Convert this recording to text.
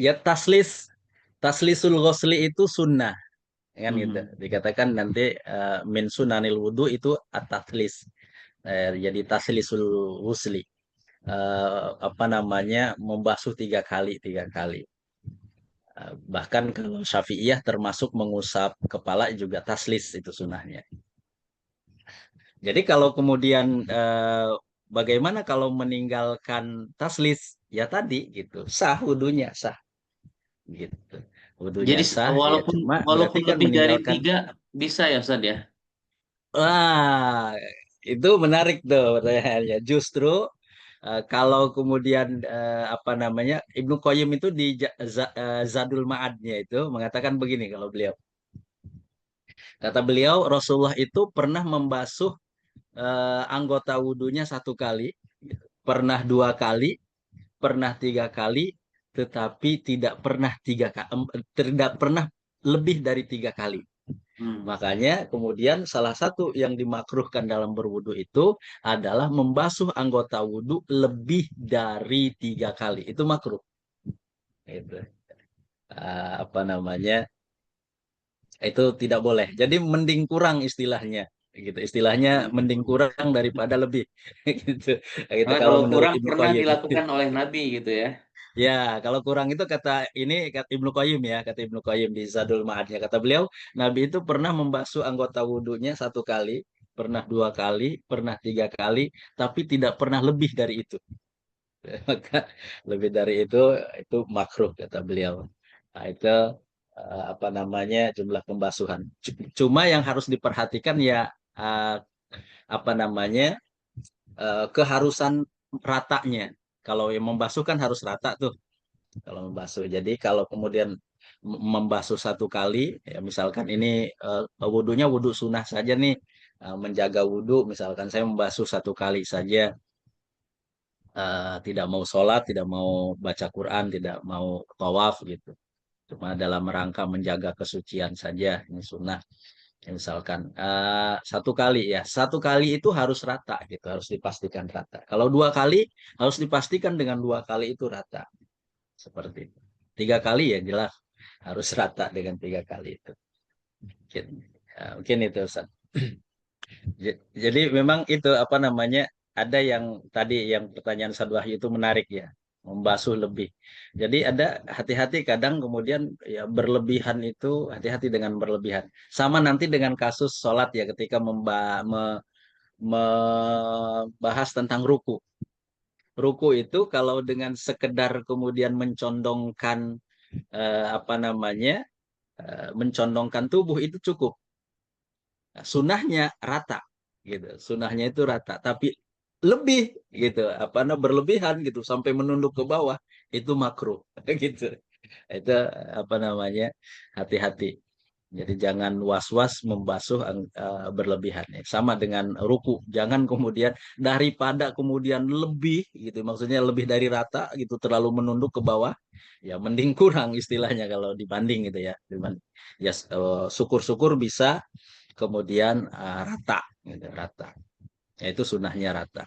Ya taslisul ghusli itu sunnah kan gitu. Mhm. Dikatakan nanti min sunanil wudu itu at-taslis. Jadi taslisul ghusli. Apa namanya membasuh tiga kali. Bahkan kalau Syafi'iyah termasuk mengusap kepala juga taslis itu sunnahnya. Jadi kalau kemudian bagaimana kalau meninggalkan taslis ya tadi gitu sah wudunya sah gitu wudunya Jadi sah ya walaupun cuma berarti walaupun kan lebih dari meninggalkan. tiga bisa ya Ustaz ya? Wah, itu menarik tuh pertanyaannya. Justru kalau kemudian apa namanya Ibnu Qayyim itu di Zadul Ma'adnya itu mengatakan begini kalau beliau. Kata beliau Rasulullah itu pernah membasuh anggota wudhunya satu kali, pernah dua kali, pernah tiga kali, tetapi tidak pernah lebih dari tiga kali. Hmm. Makanya kemudian salah satu yang dimakruhkan dalam berwudu itu adalah membasuh anggota wudu lebih dari tiga kali. Itu makruh. Itu apa namanya? Itu tidak boleh. Jadi mending kurang istilahnya. Gitu. Istilahnya mending kurang daripada lebih. Gitu. Gitu Karena kalau kalau menurut kurang Ibnu pernah Qayyim. dilakukan oleh Nabi gitu ya. Ya, kalau kurang itu kata ini kata Ibnu Qayyim ya, kata Ibnu Qayyim di Zadul Ma'adnya. Kata beliau, Nabi itu pernah membasuh anggota wudhunya satu kali, pernah dua kali, pernah tiga kali, tapi tidak pernah lebih dari itu. Maka lebih dari itu makruh kata beliau. Nah, itu apa namanya jumlah pembasuhan. Cuma yang harus diperhatikan ya apa namanya keharusan ratanya. Kalau yang membasuh kan harus rata tuh. Kalau membasuh. Jadi kalau kemudian membasuh satu kali, ya misalkan ini wudhunya wudhu sunnah saja nih, menjaga wudhu, misalkan saya membasuh satu kali saja, tidak mau sholat, tidak mau baca Quran, tidak mau tawaf gitu. Cuma dalam rangka menjaga kesucian saja, ini sunnah. Ya, misalkan satu kali ya, satu kali itu harus rata gitu, harus dipastikan rata. Kalau dua kali harus dipastikan dengan dua kali itu rata, seperti itu. Tiga kali ya jelas harus rata dengan tiga kali itu. Mungkin, mungkin itu Ustaz. Jadi memang itu apa namanya ada yang tadi yang pertanyaan Ustaz Wahyu itu menarik ya membasuh lebih. Jadi ada hati-hati kadang kemudian ya berlebihan itu hati-hati dengan berlebihan. Sama nanti dengan kasus sholat ya ketika membahas tentang ruku. Ruku itu kalau dengan sekedar kemudian mencondongkan apa namanya mencondongkan tubuh itu cukup. Sunnahnya rata gitu sunnahnya itu rata tapi lebih gitu apa berlebihan gitu sampai menunduk ke bawah itu makruh gitu itu apa namanya hati-hati jadi jangan was-was membasuh berlebihan ya. Sama dengan ruku jangan kemudian daripada kemudian lebih gitu maksudnya lebih dari rata gitu terlalu menunduk ke bawah ya mending kurang istilahnya kalau dibanding gitu ya ya syukur-syukur bisa kemudian rata gitu, rata. Ya, itu sunnahnya rata.